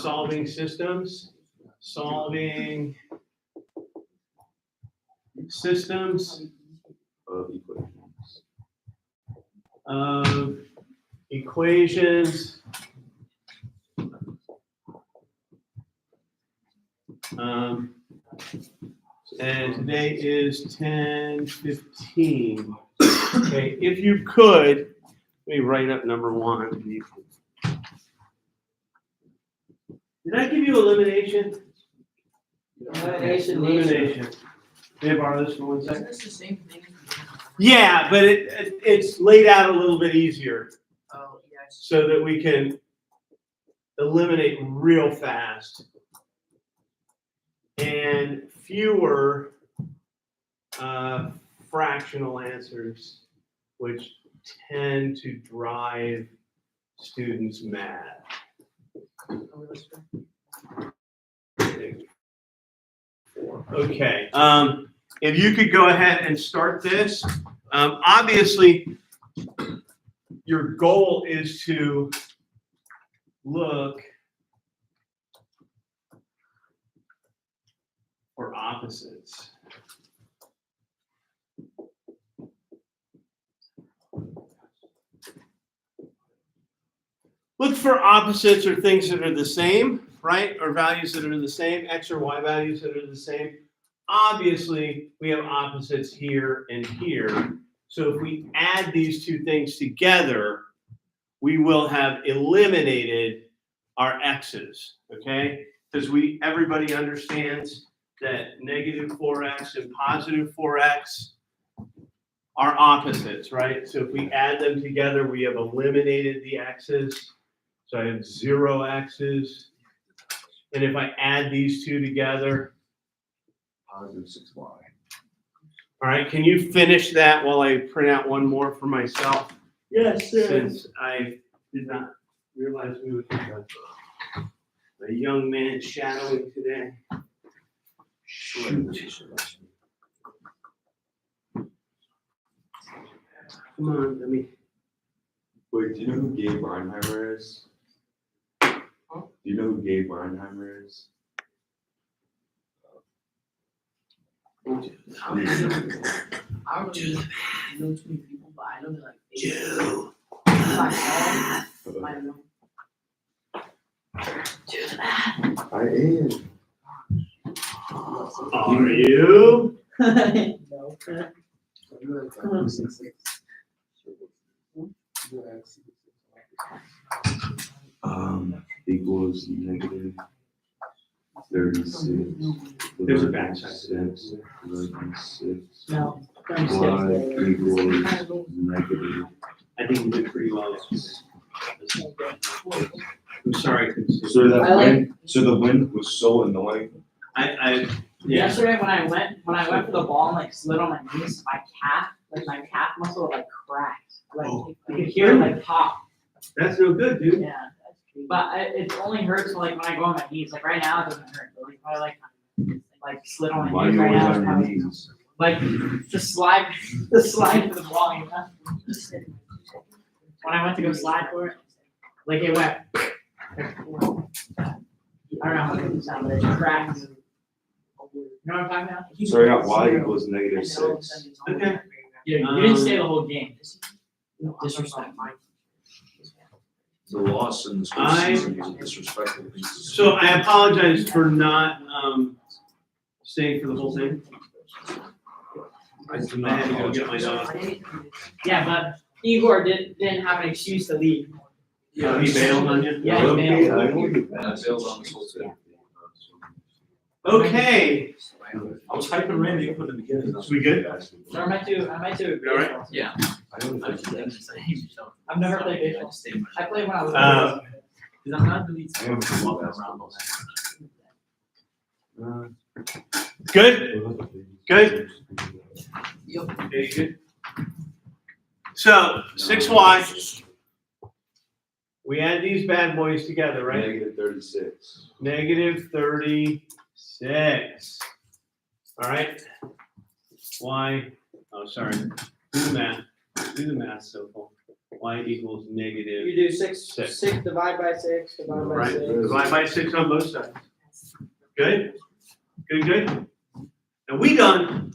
solving systems. Solving systems of equations and today is 10:15. Okay, if you could, let me write up number 1. Did I give you elimination? Elimination. May I borrow this for 1 second? Isn't this the same thing? Yeah, but it's laid out a little bit easier Oh, yes. so that we can eliminate real fast and fewer fractional answers, which tend to drive students mad. Okay, if you could go ahead and start this. Obviously, your goal is to look for opposites. Look for opposites or things that are the same, right? Or values that are the same, X or Y values that are the same. Obviously, we have opposites here and here. So if we add these two things together, we will have eliminated our X's, okay? Because everybody understands that negative 4X and positive 4X are opposites, right? So if we add them together, we have eliminated the X's. So I have 0 X's. And if I add these two together, Positive 6y. all right, can you finish that while I print out one more for myself? Yes, sir. Since I did not realize we would have a young man shadowing today. Come on, let me. Wait, do you know who Gabe Reinheimer is? Do you know who Gabe Reinheimer is? I don't really know too many people, but I know they're like Do I don't know. I am. Are you? No. Equals negative 36. There's a backside to that. 6. No. Y equals negative. I think you did pretty well. I'm sorry. I couldn't see. So that I like- wind, so the wind was so annoying. Yeah. Yesterday when I went for the ball and like slid on my knees, my calf muscle like cracked. Like Oh. you could hear it like pop. That's no good, dude. Yeah. But it only hurts like when I go on my knees. Like right now it doesn't hurt. But like if I like slid on Why my are knees you right always now. on It's your probably, knees? like the slide for the ball, you know? When I went to go slide for it, like it went. I don't know how to sound, but it just cracked. You know what I'm talking about? So I got y equals negative 6. Okay. Yeah, you didn't stay the whole game. Disrespect. The loss in the school season was a disrespectful piece. So I apologize for not staying for the whole thing. I do I had not to go get my apologize. dog. Yeah, but Igor didn't have an excuse to leave. Yeah, he bailed on you? Yeah, he Okay, bailed. I will get And I that. bailed on this whole thing. Okay. I was hyping Randy up in the beginning. We good? So I might do. All right. Yeah. I don't think that's. I've never played baseball. I played when I was. Uh, I'm not really. I am walking around all that. Good? Good? Okay, good. So 6y, we add these bad boys together, right? Negative 36. Negative 36. All right. Y, oh, sorry. Do the math so far. y equals negative. You do six, Six. six divide by six, divide by Right, six. divide by 6 on both sides. Good? Good? And we done.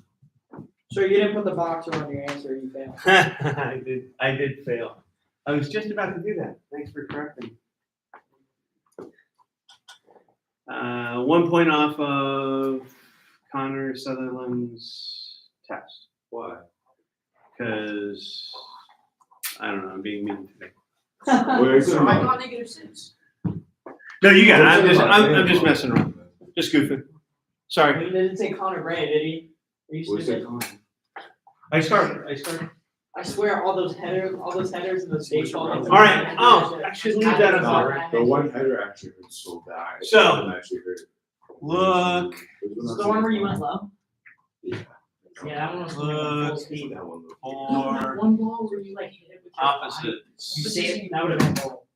So you didn't put the box around your answer, you failed. I did fail. I was just about to do that. Thanks for correcting. 1 point off of Connor Sutherland's test. Why? Because, I don't know, I'm being mean today. Where is it? So I got -6. No, you got it. I'm just messing around. Just goofing. Sorry. He didn't say Connor Gray, did he? Are you What's it stupid? called? I started. I swear, all those headers and those baseball. All right. Oh, I should leave that up. The one header actually hurt so bad. So- It didn't actually hurt. Look. Is the one where you went low? Yeah, that one was going full speed. That one. Or One ball where you like hit it with your body. You opposites. saved, that would have been goal.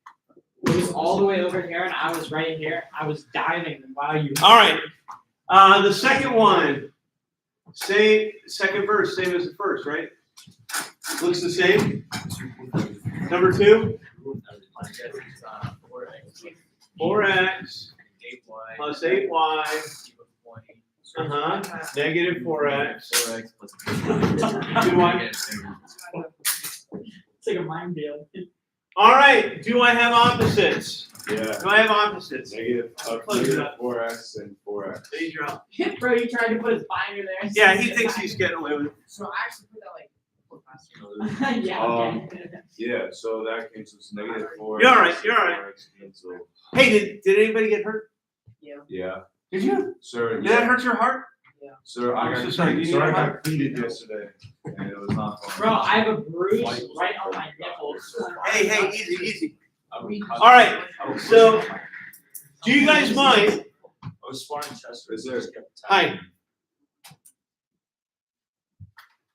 It was all the way over here and I was right here. I was diving while you. All right. The second one. Second verse, same as the first, right? Looks the same. Number 2, 4x plus 8y. Negative 4x. 2y. It's like a mind deal. All right. Do I have opposites? Yeah. Do I have opposites? Negative, Close it up. 4x and 4x. There you go. Bro, he tried to put his binder there. Yeah, he thinks he's getting away with it. So I actually put that like. Yeah, okay. Yeah, so that cancels it's negative 4. You're all right, you're all right. 4x cancel. Hey, did anybody get hurt? Yeah. Did you? Sir, Did that hurt your heart? Sir, I'm I so got, sorry, do you sir, need I a hug? got pleated yesterday, and it was not fun. Bro, I have a bruise right on my nipples. Hey, easy. All right, so do you guys mind? I was sparring Chester. Is there- Hi.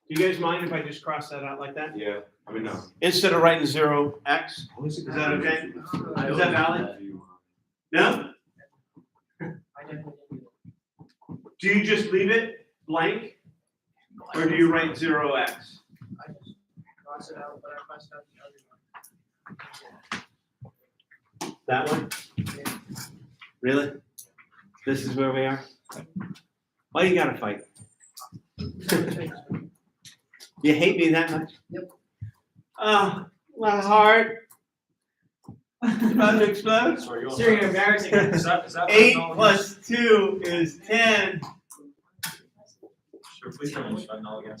Do you guys mind if I just cross that out like that? Yeah, I mean, no. Instead of writing 0x? Is that okay? Is that valid? No? Do you just leave it blank? Or do you write 0x? I just cross it out, but I crossed out the other one. That one? Really? This is where we are? Why you gotta fight? You hate me that much? Yep. Oh, my heart. About to explode. Sorry, you're on. Sir, you're embarrassing. Is that 8 plus 2 is 10. Sure, please don't use fentanyl again.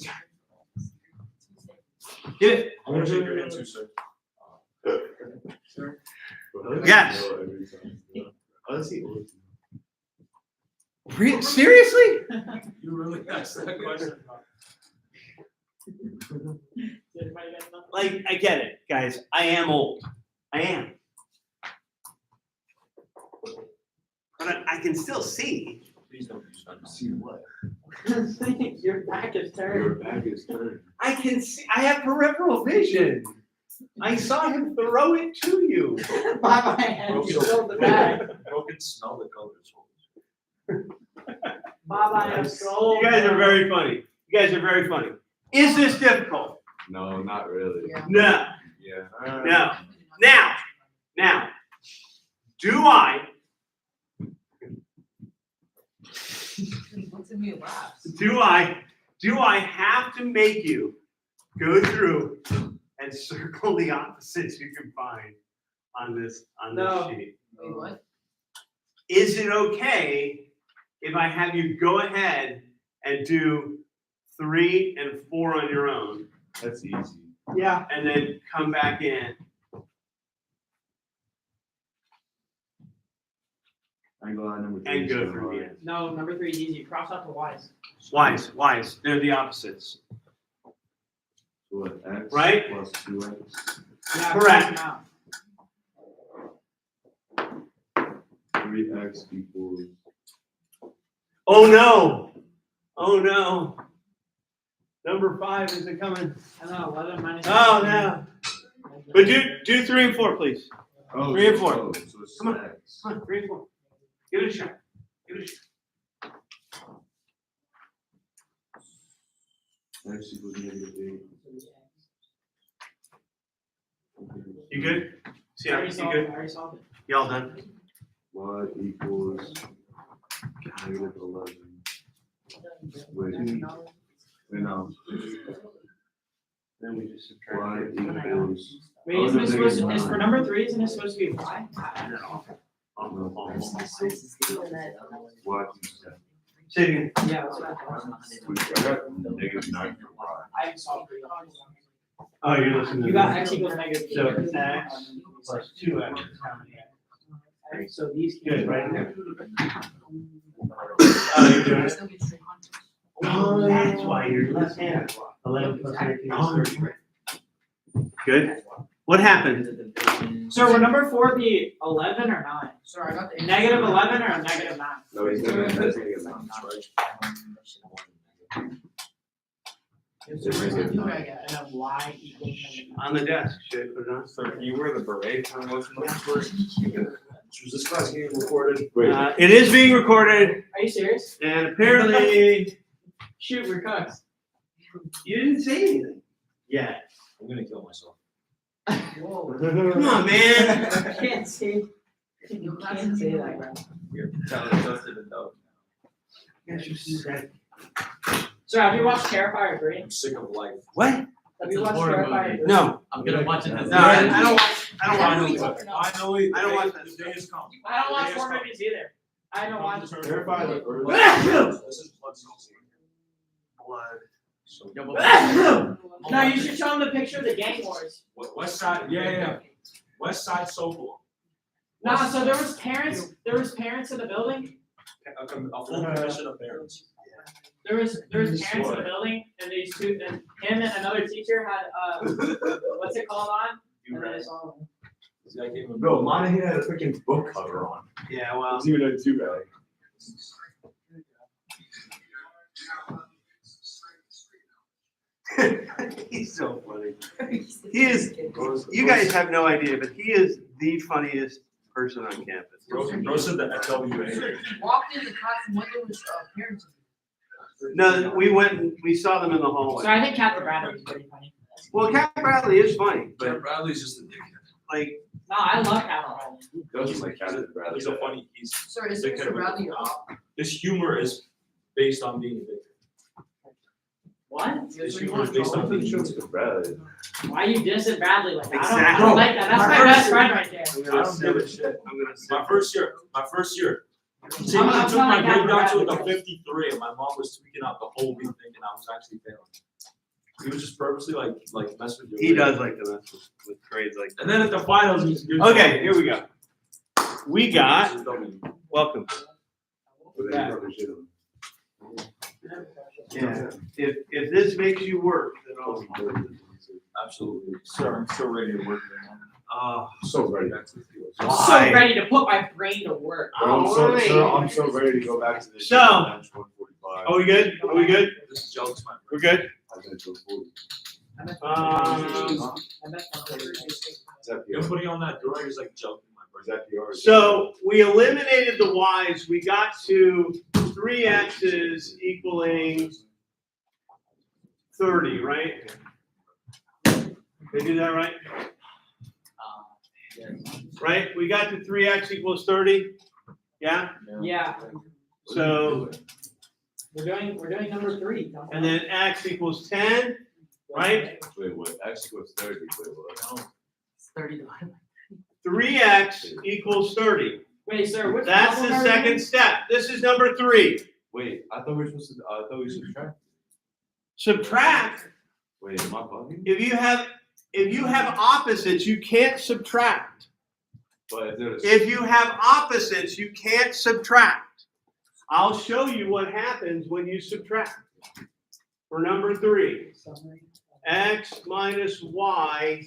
Get it? I'm gonna shake your hand too, sir. Yes. Honestly, Seriously? You really asked that question? Like, I get it, guys. I am old. I am. But I can still see. Please don't use fentanyl. see what? Your back is Your turned. back is turned. I can see. I have peripheral vision. I saw him throw it to you. By my hand, you filled the bag. Bro can smell the colors. Baba, I'm so. You guys are very funny. You guys are very funny. Is this difficult? No, not really. Yeah. No. Yeah. No. Now, do I What's in me laughs? do I have to make you go through and circle the opposites you can find on this No. sheet? Wait, what? Is it okay if I have you go ahead and do 3 and 4 on your own, That's easy. Yeah. and then come back in? I go on number 3. And go through the end. No, number 3 is easy. Cross out the Y's. Wise. They're the opposites. So what, x Right? plus 2x? Yeah, Correct. cross them out. 3x equals. Oh no. Number 5 isn't coming. I know, 11 minus. Oh no. But do 3 and 4, please. Oh, 3 and 4. so it's Come on. x. Come on, 3 and 4. Give it a shot. X equals negative 8. You good? See, I already you solved good? it, I already solved it. Y'all done? Y equals -11. Wait, no. Then we just Y subtract it. equals. Wait, Oh, isn't no, it supposed to, negative is for nine. number 3, isn't it supposed to be y? Y. Say it again. Yeah, that's what I thought. I got -9 for Y. I haven't solved it. Oh, you're listening to You got this. x equals negative. So it's x plus 2x is how many x? Alright, so these. Good, right there. Oh, you're doing it? Oh, that's why you're left-handed. 11 plus 19 is 30. Good. What happened? So would number 4 be 11 or 9? Sorry, I got the. Negative 11 or negative 9? No, he's that's negative 9. So where's the do-rag at? And then y equals negative 9. On the desk. Should I put it on? So you wear the beret for most of the Was this class getting recorded? Wait, It is being recorded, Are you serious? and apparently Shoot, we're cooks. you didn't say anything yet. I'm gonna kill myself. Whoa. Come on, man. I can't say. You can't say that, bro. You're telling Justin to know. Yes, you said. So have you watched Terrifier 3? I'm sick of life. What? Have It's you a watched horror Terrifier movie. 3? No. I'm gonna watch it. No, I don't watch. I don't watch it. Finally, I don't watch that the stuff. day has come. I don't watch The day has horror come. movies either. I don't watch. Verify the early. This is blood. Blood. No, you should show them the picture of the gang wars. West Side, yeah. West Side Soho. No, so there was parents in the building. A full commission of parents. There was parents in the building, and these two, and him and another teacher had what's it called on? And then it's all. This guy came in. Bro, Monahan had a freaking book cover on. Yeah, well. It's even a 2-bag. He's so funny. He is. You guys have no idea, but he is the funniest person on campus. Bro said the FWA. Walked in the class and went to his parents. No, we went and we saw them in the hallway. So I think Captain Bradley was pretty funny. Well, Cat Bradley is funny, But but Bradley's just a dickhead. like, No, I love Captain Bradley. Doesn't like Captain Bradley. He's a funny, he's, Sorry, is Dickhead Mr. with Bradley the your op? his humor is based on being a dickhead. What? His humor is based on being a dickhead. Captain Bradley. Why you dissing Bradley like that? I Exactly. don't like that. That's my best friend right there. I'm I gonna don't send give a it. shit. I'm gonna send My it. first year. See, I'm I took telling my you, grade down to Captain like a Bradley. 53, and my mom was tweaking out the whole week thinking I was actually failing. He was just purposely like messing with you. He does like to mess with grades like And then at the finals, he's good. that. Okay, here we go. We got, This is W. welcome. But then he probably should've. Yeah, if this makes you work, then I'll. Absolutely. Sir, I'm so ready to work right now. Oh, So ready. I'm Why? so ready to put my brain to work. I'm so ready to go back to the. So- bench 145. are we good? Are we good? This joke's my We're good? I said to 40. Is that You're PR? putting on that door is like joking my Is brain. that PR? So we eliminated the y's. We got to 3x's equaling 30, right? They do that right? Right? We got to 3x equals 30. Yeah? Yeah, So, we're doing number 3. and then x equals 10, right? Wait, what? X was 30. Wait, what? 30. 3x equals 30. Wait, sir, which That's problem the are we second in? step. This is number 3. Wait, I thought we were supposed to. I thought we subtract. Subtract. Wait, am I bugging? If you have opposites, you can't subtract. But if there's. If you have opposites, you can't subtract. I'll show you what happens when you subtract. For number 3, x minus y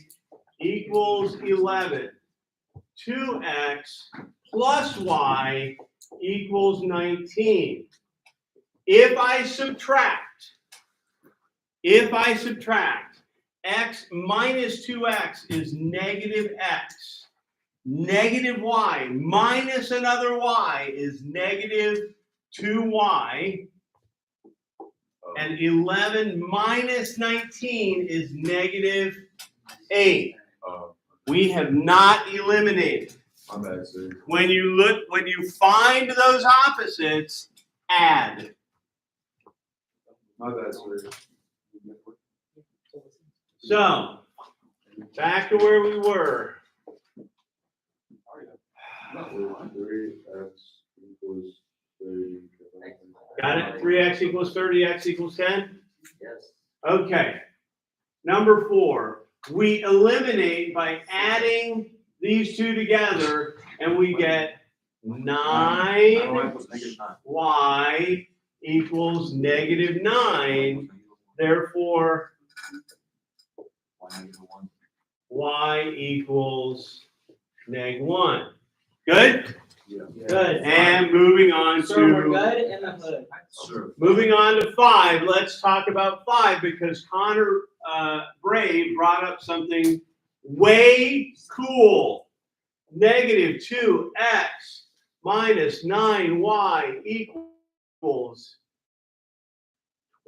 equals 11. 2x plus y equals 19. If I subtract, x minus 2x is negative x. Negative y minus another y is negative 2y. And 11 minus 19 is negative 8. We have not eliminated. My bad, sir. When you find those opposites, add. My bad, sir. So, back to where we were. Three x equals 30. Got it? 3x equals 30, x equals 10? Yes. Okay. Number 4, we eliminate by adding these two together, and we get 9y equals -9. Therefore, y equals -1. Good? Good. And moving on So we're to good in the hood. Sure. moving on to 5. Let's talk about 5 because Connor Bray brought up something way cool. -2x minus 9y equals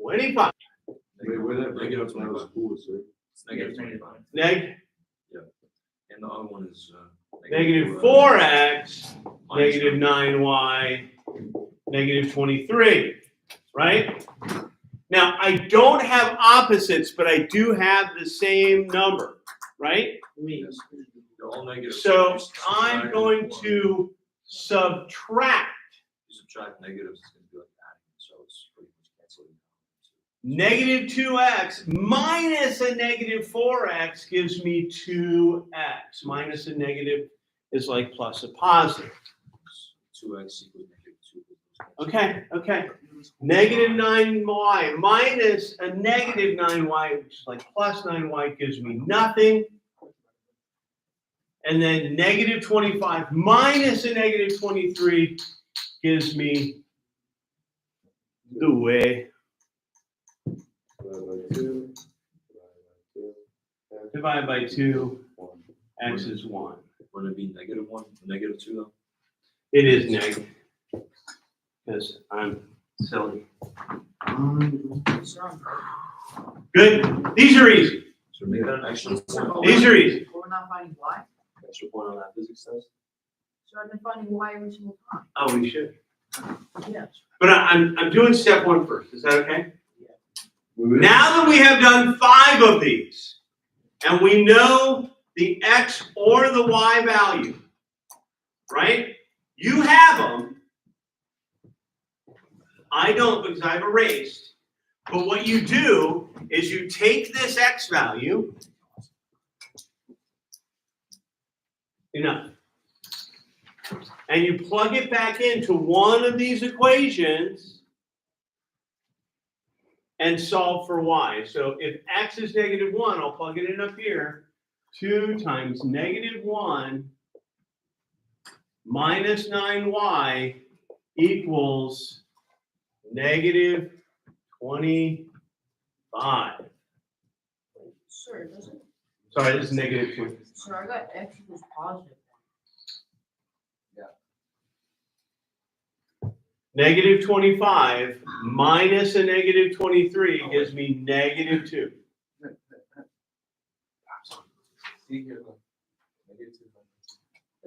25. Wait, where that Negative when I was 25. cool, sir? It's negative 25. Neg And the other one is, -4x minus -9y -23, right? Now, I don't have opposites, but I do have the same number, right? Yes. They're all negative. So You I'm subtract going one. to subtract You subtract negatives, it's gonna be like adding, so it's pretty much canceling. -2x minus a -4x gives me 2x. Minus a negative is like plus a positive. 2x equals -2. Okay. -9y minus a -9y, which is like plus 9y, gives me nothing. And then -25 minus a -23 gives me the way. Divided by 2, x is 1. Wouldn't it be -1, -2 though? It is negative. Because I'm silly. Good. These are easy. So make that an extra point. These are easy. We're not finding y, Extra point on that physics test. so I've been finding y every single time. Oh, we should. Yes. But I'm doing step 1 first. Is that okay? Now, Now that we have done 5 of these, and we know the x or the y value, right? You have them. I don't because I've erased. But what you do is you take this x value, enough, and you plug it back into one of these equations and solve for y. So if x is -1, I'll plug it in up here. 2 times -1 minus 9y equals -25. Sir, it doesn't, Sorry, this is -2. sir, I got x equals positive. -25 minus a -23 gives me -2.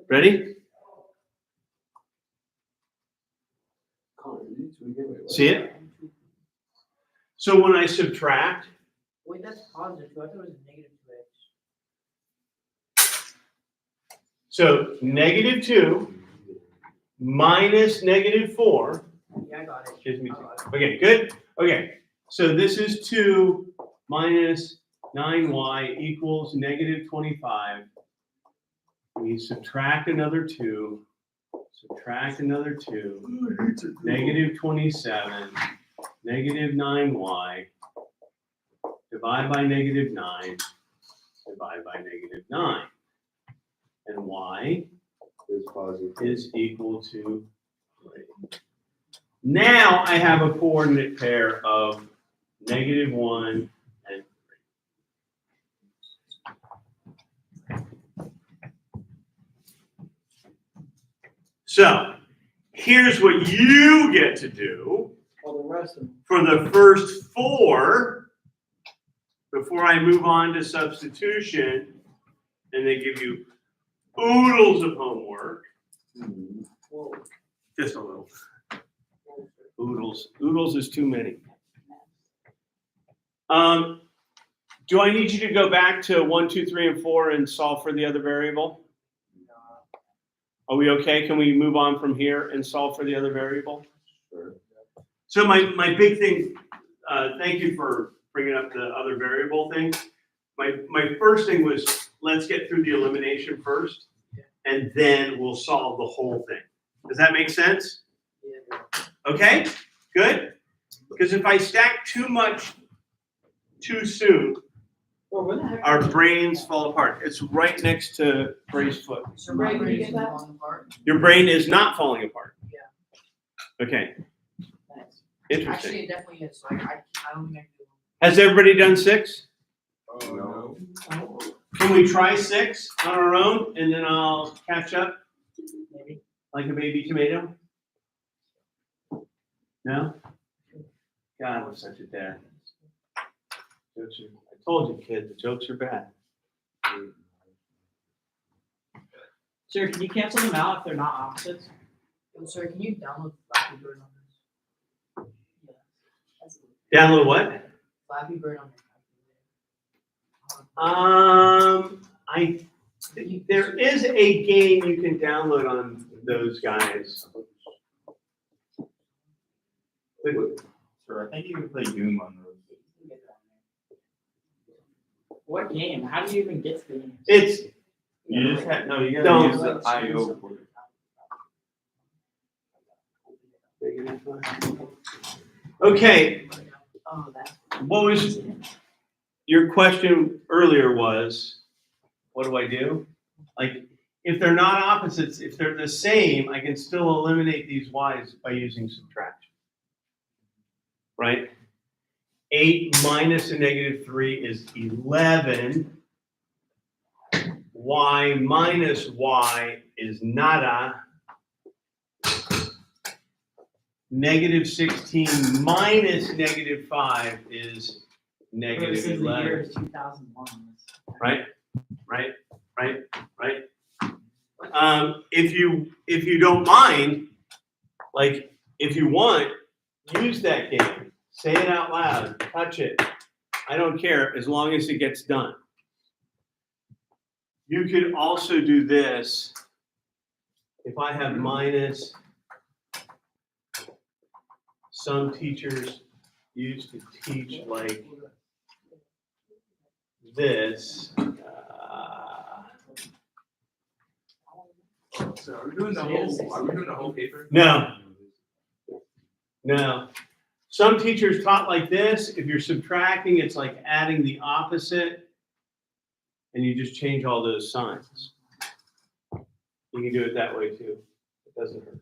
Ready? See it? So when I subtract, Wait, that's positive, so I thought it was -2x. so -2 minus -4 Yeah, I got it. gives me I 2. got it. Okay, good. Okay, so this is 2 minus 9y equals -25. We subtract another 2, subtract another 2, -27, -9y, divide by -9, divide by -9. And y is positive. is equal to 3. Now I have a coordinate pair of -1 and 3. So here's what you get to do Well, the rest of them. for the first 4 before I move on to substitution. and they give you oodles of homework. Just a little. Oodles. Oodles is too many. Do I need you to go back to 1, 2, 3, and 4 and solve for the other variable? Are we okay? Can we move on from here and solve for the other variable? Sure. So my big thing, thank you for bringing up the other variable thing. My first thing was, let's get through the elimination first, and then we'll solve the whole thing. Does that make sense? Okay, good? Because if I stack too much too soon, Well, where the heck? our brains fall apart. It's right next to Bray's foot. So my Right, brain's you get that? falling apart. Your brain is not falling apart. Yeah. Okay, Thanks. interesting. Actually, it definitely is. Like, I don't think I can do Has everybody done 6? Oh, no. Can we try 6 on our own, and then I'll catch up Maybe. like a baby tomato? No? God, I'm such a dad. Jokes are, I told you, kid, the jokes are bad. Sir, can you cancel them out if they're not opposites? Yo, sir, can you download Flappy Bird on this? Download what? Flappy Bird on I there is a game you can download on those guys. Sure, I think you can play Doom on those. What game? How do you even get to the game? It's You just have, no, you gotta Don't. use the IO for it. okay. Oh, that. What was your question earlier? Was what do I do? Like if they're not opposites, if they're the same, I can still eliminate these y's by using subtraction. Right? 8 minus a negative 3 is 11. Y minus y is nada. Negative 16 minus negative 5 is negative This is the year 11. of 2001. Right? If you don't mind, like if you want, use that game. Say it out loud. Touch it. I don't care as long as it gets done. You could also do this. If I have minus, some teachers used to teach like this. So are we doing the whole paper? No. Some teachers taught like this. If you're subtracting, it's like adding the opposite, and you just change all those signs. You can do it that way too. It doesn't hurt.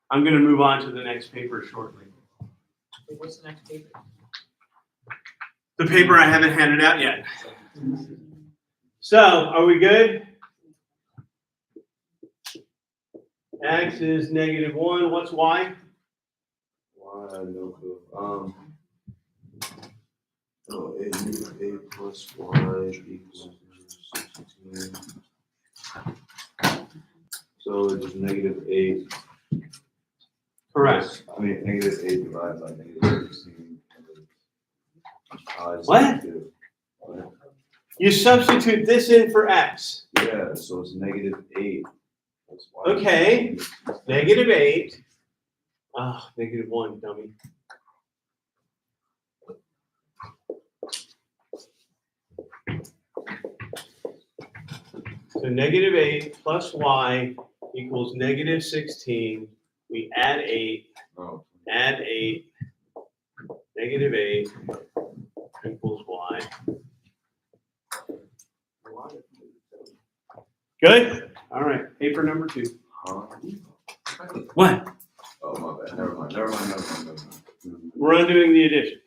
I'm going to move on to the next paper shortly. Wait, what's the next paper? The paper I haven't handed out yet. So, are we good? X is negative 1. What's y? Why, no clue. Oh, 8 plus y equals 16. So it's negative 8. Correct. I mean, negative 8 divided by negative 16. What? 2. What? You substitute this in for x. Yeah, so it's negative 8. That's why. Okay. Negative 8. Ah, negative 1, dummy. So negative 8 plus y equals negative 16. We add 8, Oh. add 8, negative 8 equals y. Good? All right, paper number 2. Huh? What? Oh, my bad. Never mind. We're undoing the addition.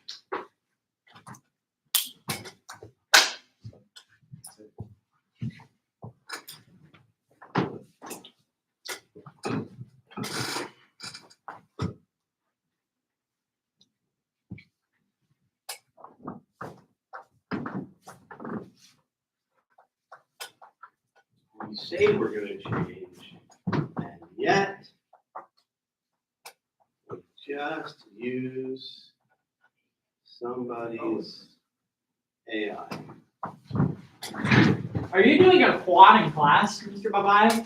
say we're gonna change, and yet we just use somebody's AI. Are you doing a quad in class, Mr. Babai?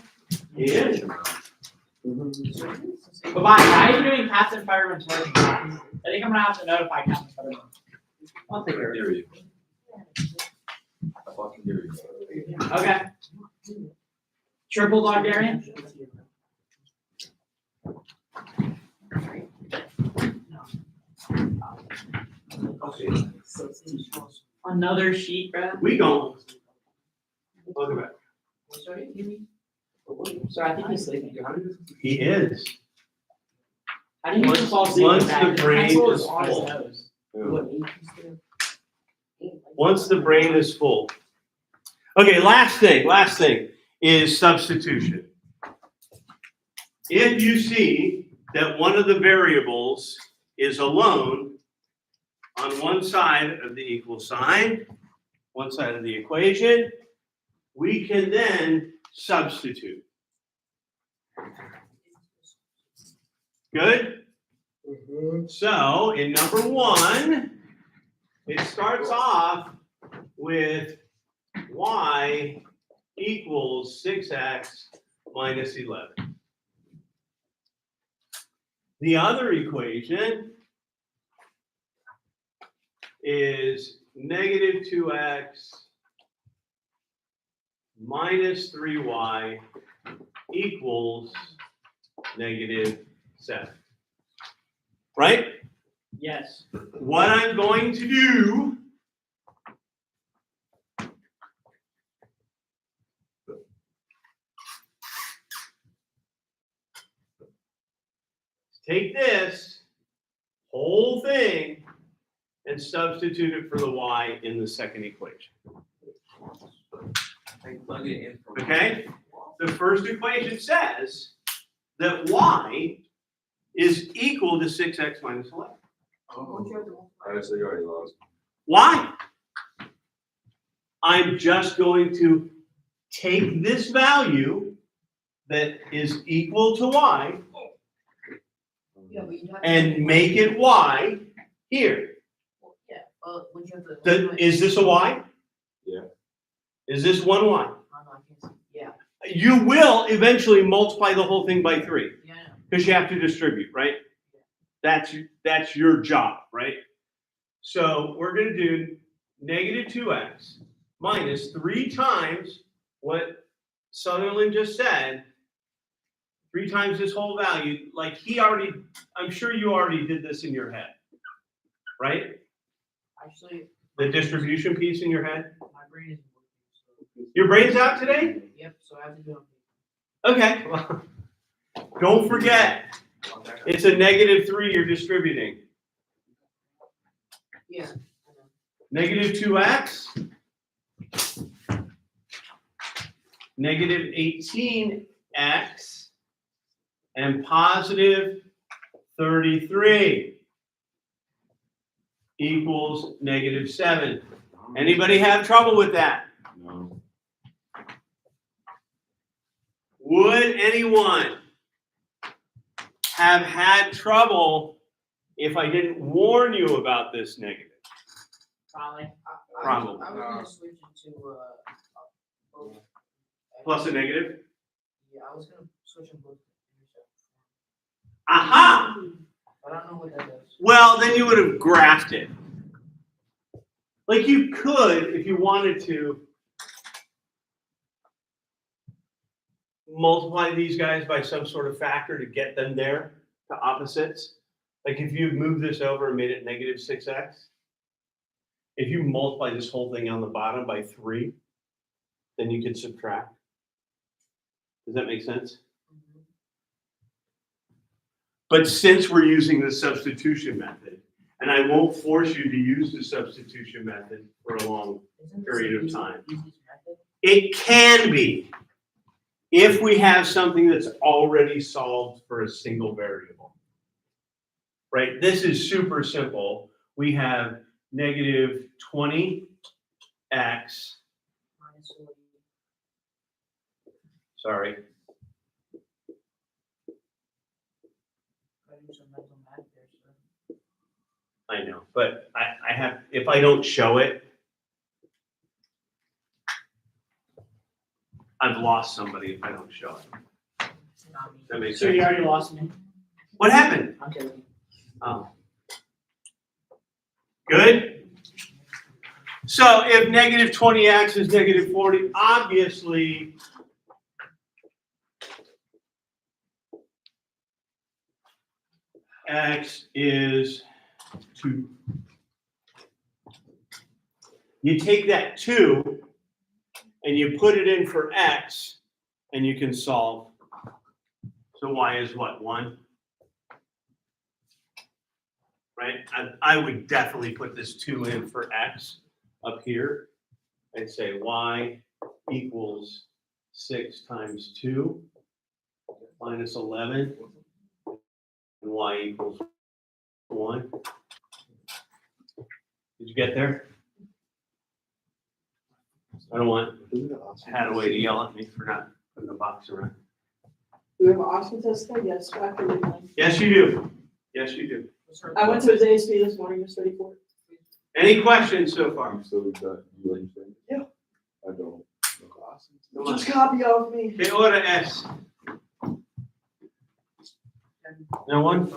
He is. Babai, why are you doing Captain Fireman's work in class? I think I'm gonna have to notify Captain Fireman. I'll take care of it. I fucking hear you. Okay. Triple Bulgarian? Another sheet, bro? We don't. Welcome back. Sorry, I think he's sleeping. He is. How do you even fall asleep Once with that? the brain Pencil is on his full. nose. Once the brain is full. Okay, last thing is substitution. If you see that one of the variables is alone on one side of the equal sign, one side of the equation, we can then substitute. Good? So in number one, it starts off with y equals 6x minus 11. The other equation is negative 2x minus 3y equals negative 7. Right? Yes. What I'm going to do is take this whole thing and substitute it for the y in the second equation. Plug it in for. Okay? The first equation says that y is equal to 6x minus 11. Alright, so you already lost. Why? I'm just going to take this value that is equal to y and make it y here. Is this a y? Yeah. Is this one y? You will eventually multiply the whole thing by 3 because you have to distribute, right? That's your job, right? So we're going to do negative 2x minus 3 times what Sutherland just said, 3 times this whole value. Like I'm sure you already did this in your head, right? Actually, The distribution piece in your head. my brain isn't working. Your brain's out today? Yep, so I have to do it. Okay. Well, don't forget, it's a negative 3 you're distributing. Yeah. Negative 2x, negative 18x, and positive 33 equals negative 7. Anybody have trouble with that? No. Would anyone have had trouble if I didn't warn you about this negative? Probably. Problem. I was gonna switch it to, both. Plus a negative? Yeah, I was gonna switch them both. Aha! But I don't know what that does. Well, then you would have graphed it. Like you could, if you wanted to, multiply these guys by some sort of factor to get them there to opposites. Like if you moved this over and made it negative 6x, if you multiply this whole thing on the bottom by 3, then you could subtract. Does that make sense? But since we're using the substitution method, and I won't force you to use the substitution method for a long period of time. It can be if we have something that's already solved for a single variable. Right? This is super simple. We have negative 20x Sorry. I do some mental math there, so. I know, but I have, if I don't show it, I've lost somebody if I don't show it. It's not me. That makes So you sense. already lost me. What happened? I'm kidding. Oh. Good? So if negative 20x is negative 40, obviously x is 2. You take that 2 and you put it in for x and you can solve. So y is what, 1? Right? I would definitely put this 2 in for x up here. I'd say y equals 6 times 2 minus 11, and y equals 1. Did you get there? I don't want Hadaway to yell at me for not putting a box around. Do we have an Austin test today? Yes, after midnight. Yes, you do. Yes, you do. I went to his ASP this morning, was 34. Any questions so far? I'm still that, you understand? Yeah. I don't. Just copy off me. Que hora es? No one?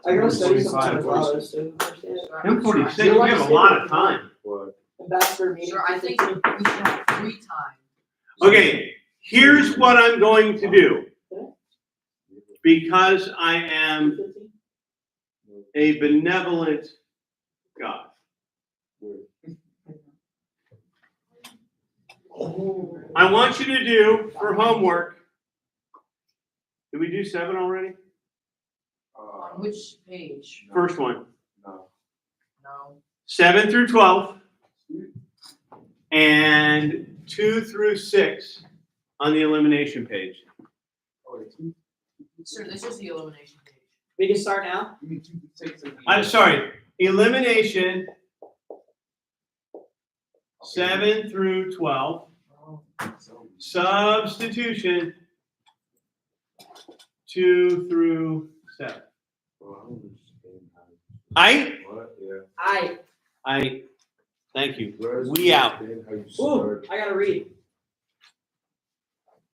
I gotta study 45, some what is flowers to understand it. 10:46. We have a lot of time. What? Ambassador meeting. Sir, I think we should have 3 times. Okay, here's what I'm going to do. Because I am a benevolent God. I want you to do for homework. Did we do 7 already? On which page? First one. No. No. 7 through 12. And 2 through 6 on the elimination page. Sir, this is the elimination page. We can start now? I'm sorry, elimination 7 through 12. Substitution 2 through 7. What? Yeah. I, thank you. Where's We out. how you Ooh, start? I gotta read.